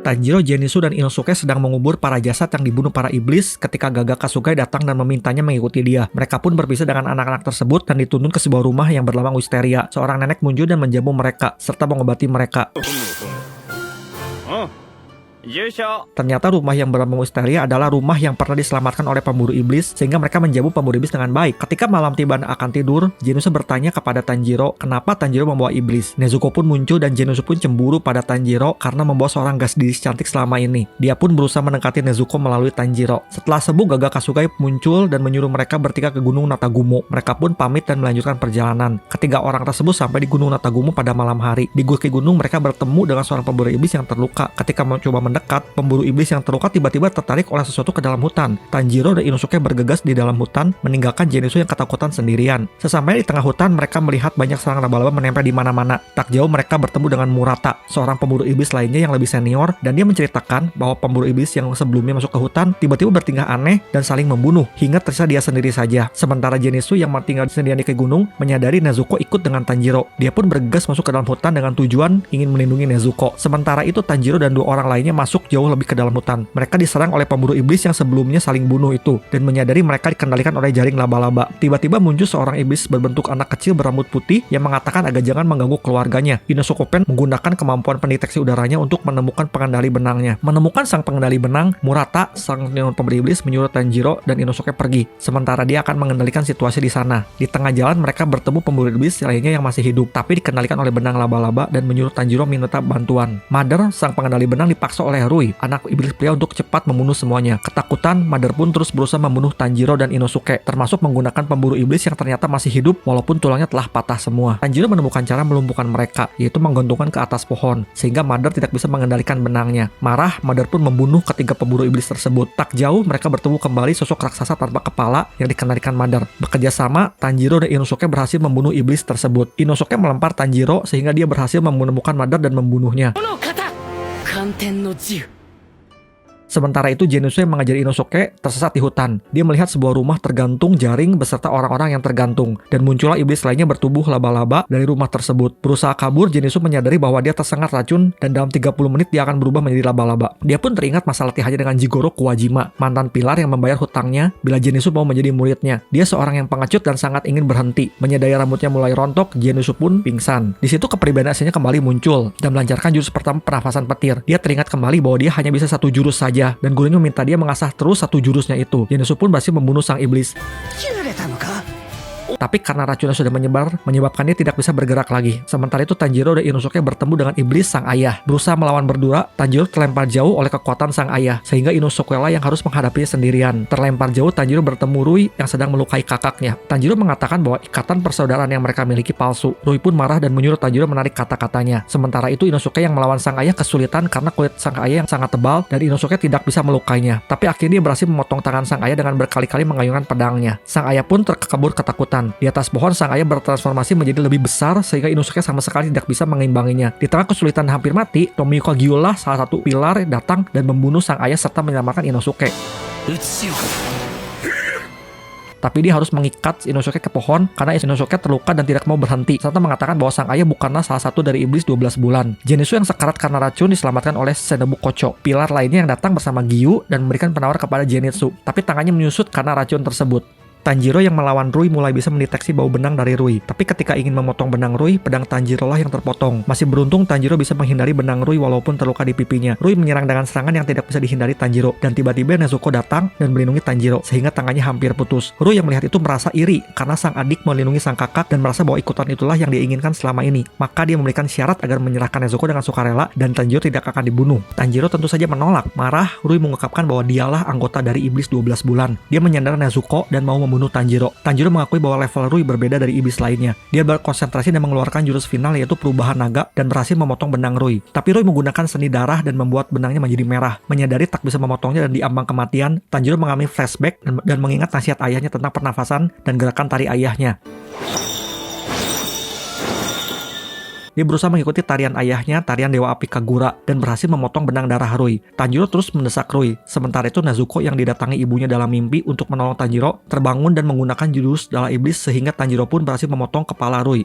Tanjiro, Zenitsu, dan Inosuke sedang mengubur para jasad yang dibunuh para iblis ketika Gaga Kasugai datang dan memintanya mengikuti dia. Mereka pun berpisah dengan anak-anak tersebut dan dituntun ke sebuah rumah yang berlambang Wisteria. Seorang nenek muncul dan menjamu mereka, serta mengobati mereka. Ternyata rumah yang berlambang Wisteria adalah rumah yang pernah diselamatkan oleh pemburu iblis, sehingga mereka menjamu pemburu iblis dengan baik. Ketika malam tiba dan akan tidur, Zenitsu bertanya kepada Tanjiro kenapa Tanjiro membawa iblis. Nezuko pun muncul dan Zenitsu pun cemburu pada Tanjiro karena membawa seorang gadis cantik selama ini. Dia pun berusaha mendekati Nezuko melalui Tanjiro. Setelah sembuh, Gaga Kasugai muncul dan menyuruh mereka bertiga ke Gunung Natagumo. Mereka pun pamit dan melanjutkan perjalanan. Ketiga orang tersebut sampai di Gunung Natagumo pada malam hari. Di kaki gunung mereka bertemu dengan seorang pemburu iblis yang terluka. Ketika mencoba mendekat, pemburu iblis yang terluka tiba-tiba tertarik oleh sesuatu ke dalam hutan. Tanjiro dan Inosuke bergegas di dalam hutan, meninggalkan Zenitsu yang ketakutan sendirian. Sesampainya di tengah hutan, mereka melihat banyak sarang laba-laba menempel di mana-mana. Tak jauh mereka bertemu dengan Murata, seorang pemburu iblis lainnya yang lebih senior, dan dia menceritakan bahwa pemburu iblis yang sebelumnya masuk ke hutan tiba-tiba bertingkah aneh dan saling membunuh, hingga tersisa dia sendiri saja. Sementara Zenitsu yang tinggal sendirian di gunung menyadari Nezuko ikut dengan Tanjiro. Dia pun bergegas masuk ke dalam hutan dengan tujuan ingin melindungi Nezuko. Sementara itu Tanjiro dan dua orang lainnya masuk jauh lebih ke dalam hutan. Mereka diserang oleh pemburu iblis yang sebelumnya saling bunuh itu, dan menyadari mereka dikendalikan oleh jaring laba-laba. Tiba-tiba muncul seorang iblis berbentuk anak kecil berambut putih yang mengatakan agar jangan mengganggu keluarganya. Inosuke menggunakan kemampuan pendeteksi udaranya untuk menemukan pengendali benangnya. Menemukan sang pengendali benang, Murata, sang pemburu iblis, menyuruh Tanjiro dan Inosuke pergi. Sementara dia akan mengendalikan situasi di sana. Di tengah jalan mereka bertemu pemburu iblis lainnya yang masih hidup, tapi dikendalikan oleh benang laba-laba dan menyuruh Tanjiro minta bantuan. Mother, sang pengendali benang, dipaksa oleh Rui, anak iblis pria, untuk cepat membunuh semuanya. Ketakutan, Mother pun terus berusaha membunuh Tanjiro dan Inosuke, termasuk menggunakan pemburu iblis yang ternyata masih hidup walaupun tulangnya telah patah semua. Tanjiro menemukan cara melumpuhkan mereka, yaitu menggantungkan ke atas pohon, sehingga Mother tidak bisa mengendalikan benangnya. Marah, Mother pun membunuh ketiga pemburu iblis tersebut. Tak jauh mereka bertemu kembali sosok raksasa tanpa kepala yang dikendalikan Mother. Bekerja sama, Tanjiro dan Inosuke berhasil membunuh iblis tersebut. Inosuke melempar Tanjiro sehingga dia berhasil menemukan Mother dan membunuhnya. Sementara itu Zenitsu yang mengajari Inosuke tersesat di hutan. Dia melihat sebuah rumah tergantung jaring beserta orang-orang yang tergantung, dan muncullah iblis lainnya bertubuh laba-laba dari rumah tersebut. Berusaha kabur, Zenitsu menyadari bahwa dia tersengat racun dan dalam 30 menit dia akan berubah menjadi laba-laba. Dia pun teringat masa latihannya dengan Jigoro Kuwajima, mantan pilar yang membayar hutangnya bila Zenitsu mau menjadi muridnya. Dia seorang yang pengecut dan sangat ingin berhenti. Menyadari rambutnya mulai rontok, Zenitsu pun pingsan. Di situ kepribadian aslinya kembali muncul dan melancarkan jurus pertama pernafasan petir. Dia teringat kembali bahwa dia hanya bisa satu jurus saja, dan gurunya meminta dia mengasah terus satu jurusnya itu. Zenitsu pun berhasil membunuh sang iblis. Tapi karena racunnya sudah menyebabkan dia tidak bisa bergerak lagi. Sementara itu Tanjiro dan Inosuke bertemu dengan iblis sang ayah. Berusaha melawan berdua, Tanjiro terlempar jauh oleh kekuatan sang ayah, sehingga Inosuke lah yang harus menghadapinya sendirian. Terlempar jauh, Tanjiro bertemu Rui yang sedang melukai kakaknya. Tanjiro mengatakan bahwa ikatan persaudaraan yang mereka miliki palsu. Rui pun marah dan menyuruh Tanjiro menarik kata-katanya. Sementara itu Inosuke yang melawan sang ayah kesulitan karena kulit sang ayah yang sangat tebal dan Inosuke tidak bisa melukainya. Tapi akhirnya dia berhasil memotong tangan sang ayah dengan berkali-kali mengayunkan pedangnya. Sang ayah pun terkabur ketakutan. Di atas pohon, sang ayah bertransformasi menjadi lebih besar sehingga Inosuke sama sekali tidak bisa mengeimbanginya. Di tengah kesulitan hampir mati, Tomioka Gyulah, salah satu pilar, datang dan membunuh sang ayah serta menyelamatkan Inosuke. Tapi dia harus mengikat Inosuke ke pohon karena Inosuke terluka dan tidak mau berhenti, serta mengatakan bahwa sang ayah bukanlah salah satu dari iblis 12 bulan. Zenitsu yang sekarat karena racun diselamatkan oleh Senobu Kocho, pilar lainnya yang datang bersama Giyu dan memberikan penawar kepada Zenitsu, tapi tangannya menyusut karena racun tersebut. Tanjiro yang melawan Rui mulai bisa mendeteksi bau benang dari Rui, tapi ketika ingin memotong benang Rui, pedang Tanjiro lah yang terpotong. Masih beruntung Tanjiro bisa menghindari benang Rui walaupun terluka di pipinya. Rui menyerang dengan serangan yang tidak bisa dihindari Tanjiro, dan tiba-tiba Nezuko datang dan melindungi Tanjiro sehingga tangannya hampir putus. Rui yang melihat itu merasa iri karena sang adik melindungi sang kakak dan merasa bahwa ikutan itulah yang dia inginkan selama ini. Maka dia memberikan syarat agar menyerahkan Nezuko dengan sukarela dan Tanjiro tidak akan dibunuh. Tanjiro tentu saja menolak. Marah, Rui mengungkapkan bahwa dialah anggota dari iblis 12 bulan. Dia menyandar Nezuko dan mau membunuh Tanjiro. Tanjiro mengakui bahwa level Rui berbeda dari iblis lainnya. Dia berkonsentrasi dan mengeluarkan jurus final yaitu perubahan naga dan berhasil memotong benang Rui. Tapi Rui menggunakan seni darah dan membuat benangnya menjadi merah. Menyadari tak bisa memotongnya dan diambang kematian, Tanjiro mengalami flashback dan mengingat nasihat ayahnya tentang pernafasan dan gerakan tari ayahnya. Dia berusaha mengikuti tarian ayahnya, tarian Dewa Api Kagura, dan berhasil memotong benang darah Rui. Tanjiro terus mendesak Rui. Sementara itu Nezuko yang didatangi ibunya dalam mimpi untuk menolong Tanjiro terbangun dan menggunakan jurus darah iblis sehingga Tanjiro pun berhasil memotong kepala Rui.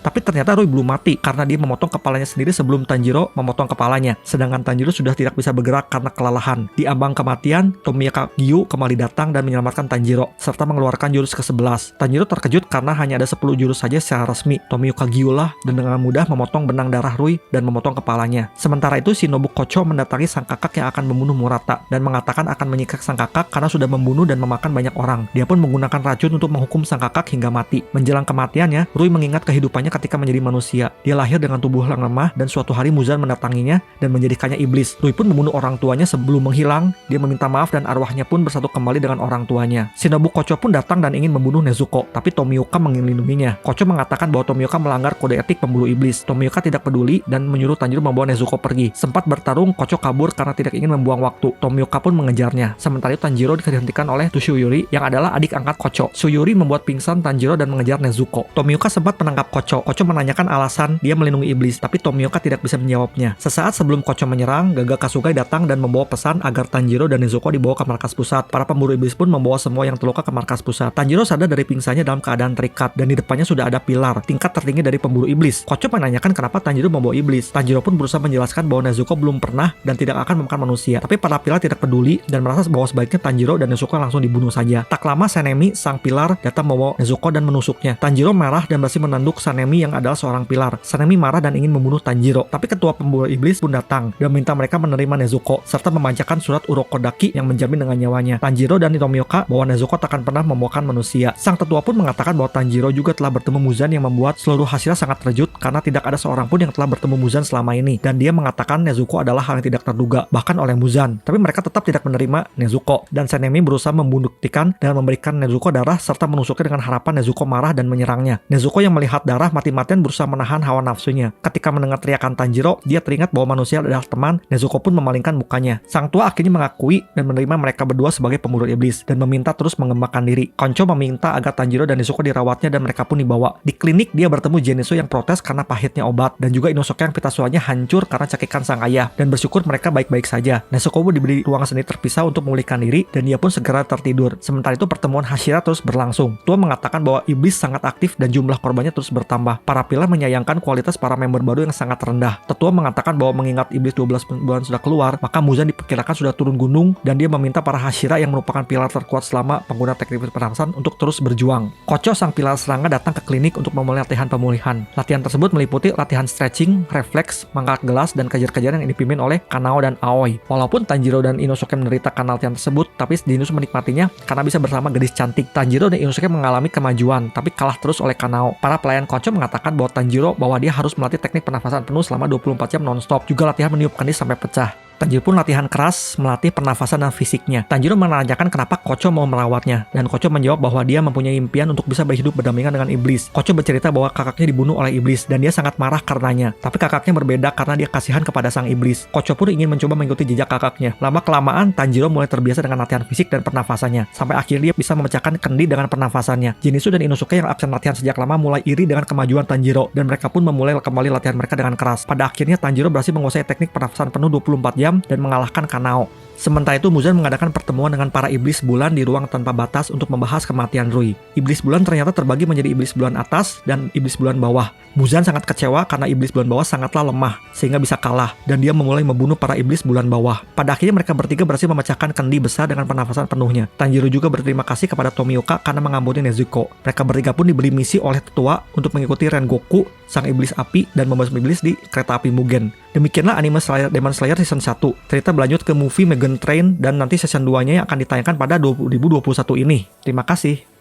Tapi ternyata Rui belum mati karena dia memotong kepalanya sendiri sebelum Tanjiro memotong kepalanya. Sedangkan Tanjiro sudah tidak bisa bergerak karena kelelahan. Di ambang kematian, Tomioka Gyu kembali datang dan menyelamatkan Tanjiro serta mengeluarkan jurus ke-11. Tanjiro terkejut karena hanya ada 10 jurus saja secara resmi. Tomioka Gyu lah dan dengan mudah memotong benang darah Rui dan memotong kepalanya. Sementara itu Shinobu Kocho mendatangi sang kakak yang akan membunuh Murata dan mengatakan akan menyikat sang kakak karena sudah membunuh dan memakan banyak orang. Dia pun menggunakan racun untuk menghukum sang kakak hingga mati. Menjelang kematiannya, Rui mengingat kehidupannya ketika menjadi manusia. Dia lahir dengan tubuh yang lemah dan suatu hari Muzan mendatanginya dan menjadikannya iblis. Rui pun membunuh orang tuanya sebelum menghilang. Dia meminta maaf dan arwahnya pun bersatu kembali dengan orang tuanya. Shinobu Kocho pun datang dan ingin membunuh Nezuko, tapi Tomioka melindunginya. Kocho mengatakan bahwa Tomioka melanggar kode etik pemburu iblis. Tomioka tidak peduli dan menyuruh Tanjiro membawa Nezuko pergi. Sempat bertarung, Kocho kabur karena tidak ingin membuang waktu. Tomioka pun mengejarnya. Sementara itu Tanjiro dihentikan oleh Tsushiyuri yang adalah adik angkat Kocho. Tsushiyuri membuat pingsan Tanjiro dan mengejar Nezuko. Tomioka sempat menangkap Kocho. Kocho menanyakan alasan dia melindungi iblis, tapi Tomioka tidak bisa menjawabnya. Sesaat sebelum Kocho menyerang, Gaga Kasugai datang dan membawa pesan agar Tanjiro dan Nezuko dibawa ke markas pusat. Para pemburu iblis pun membawa semua yang terluka ke markas pusat. Tanjiro sadar dari pingsannya dalam keadaan terikat dan di depannya sudah ada pilar, tingkat tertinggi dari pemburu iblis. Kocho menanyakan kenapa Tanjiro membawa iblis. Tanjiro pun berusaha menjelaskan bahwa Nezuko belum pernah dan tidak akan memakan manusia. Tapi para pilar tidak peduli dan merasa bahwa sebaiknya Tanjiro dan Nezuko langsung dibunuh saja. Tak lama Sanemi, sang pilar, datang membawa Nezuko dan menusuknya. Tanjiro marah dan berhasil menanduk Sanemi yang adalah seorang pilar. Sanemi marah dan ingin membunuh Tanjiro. Tapi ketua pemburu iblis pun datang dan meminta mereka menerima Nezuko serta memanjakan surat Urokodaki yang menjamin dengan nyawanya Tanjiro dan Tomioka bahwa Nezuko tak akan pernah memakan manusia. Sang tetua pun mengatakan bahwa Tanjiro juga telah bertemu Muzan yang membuat seluruh Hashira sangat terkejut karena tidak ada seorang pun yang telah bertemu Muzan selama ini. Dan dia mengatakan Nezuko adalah hal yang tidak terduga bahkan oleh Muzan. Tapi mereka tetap tidak menerima Nezuko dan Sanemi berusaha membuktikan dengan memberikan Nezuko darah serta menusuknya dengan harapan Nezuko marah dan menyerangnya. Nezuko yang melihat darah mati-matian berusaha menahan hawa nafsunya. Ketika mendengar teriakan Tanjiro, dia teringat bahwa manusia adalah teman. Nezuko pun memalingkan mukanya. Sang tua akhirnya mengakui dan menerima mereka berdua sebagai pemburu iblis dan meminta terus mengembangkan diri. Koncho meminta agar Tanjiro dan Nezuko dirawatnya dan mereka pun dibawa. Di klinik dia bertemu Zenitsu yang protes karena pahitnya obat dan juga Inosuke yang pita suaranya hancur karena cakikan sang ayah dan bersyukur mereka baik-baik saja. Nezuko pun diberi ruang sendiri terpisah untuk memulihkan diri dan dia pun segera tertidur. Sementara itu pertemuan Hashira terus berlangsung. Tua mengatakan bahwa iblis sangat aktif dan jumlah korbannya terus bertambah. Para pilar menyayangkan kualitas para member baru yang sangat rendah. Tetua mengatakan bahwa mengingat iblis 12 bulan sudah keluar, maka Muzan diperkirakan sudah turun gunung dan dia meminta para Hashira yang merupakan pilar terkuat selama pengguna teknik pernafasan untuk terus berjuang. Kocho sang pilar serangga datang ke klinik untuk memulai latihan pemulihan. Latihan tersebut meliputi latihan stretching, refleks, mengangkat gelas, dan kejar-kejaran yang dipimpin oleh Kanao dan Aoi. Walaupun Tanjiro dan Inosuke menderita karena latihan tersebut, tapi Zenitsu menikmatinya karena bisa bersama gadis cantik. Tanjiro dan Inosuke mengalami kemajuan, tapi kalah terus oleh Kanao. Para pelayan Kocho mengatakan bahwa dia harus melatih teknik pernafasan penuh selama 24 jam non-stop. Juga latihan meniupkan diri sampai pecah. Tanjiro pun latihan keras melatih pernafasan dan fisiknya. Tanjiro menanyakan kenapa Kocho mau merawatnya, dan Kocho menjawab bahwa dia mempunyai impian untuk bisa berhidup berdampingan dengan iblis. Kocho bercerita bahwa kakaknya dibunuh oleh iblis dan dia sangat marah karenanya. Tapi kakaknya berbeda karena dia kasihan kepada sang iblis. Kocho pun ingin mencoba mengikuti jejak kakaknya. Lama-kelamaan Tanjiro mulai terbiasa dengan latihan fisik dan pernafasannya, sampai akhirnya dia bisa memecahkan kendi dengan pernafasannya. Zenitsu dan Inosuke yang absen latihan sejak lama mulai iri dengan kemajuan Tanjiro, dan mereka pun memulai kembali latihan mereka dengan keras. Pada akhirnya Tanjiro berhasil menguasai teknik pernafasan penuh 24 jam dan mengalahkan Kanao. Sementara itu Muzan mengadakan pertemuan dengan para iblis bulan di ruang tanpa batas untuk membahas kematian Rui. Iblis bulan ternyata terbagi menjadi iblis bulan atas dan iblis bulan bawah. Muzan sangat kecewa karena iblis bulan bawah sangatlah lemah sehingga bisa kalah dan dia memulai membunuh para iblis bulan bawah. Pada akhirnya mereka bertiga berhasil memecahkan kendi besar dengan pernafasan penuhnya. Tanjiro juga berterima kasih kepada Tomioka karena mengampuni Nezuko. Mereka bertiga pun diberi misi oleh tetua untuk mengikuti Rengoku, sang iblis api, dan membahas iblis di kereta api Mugen. Demikianlah anime Demon Slayer season 1. Cerita berlanjut ke movie Mugen Train dan nanti season 2-nya yang akan ditayangkan pada 2021 ini. Terima kasih.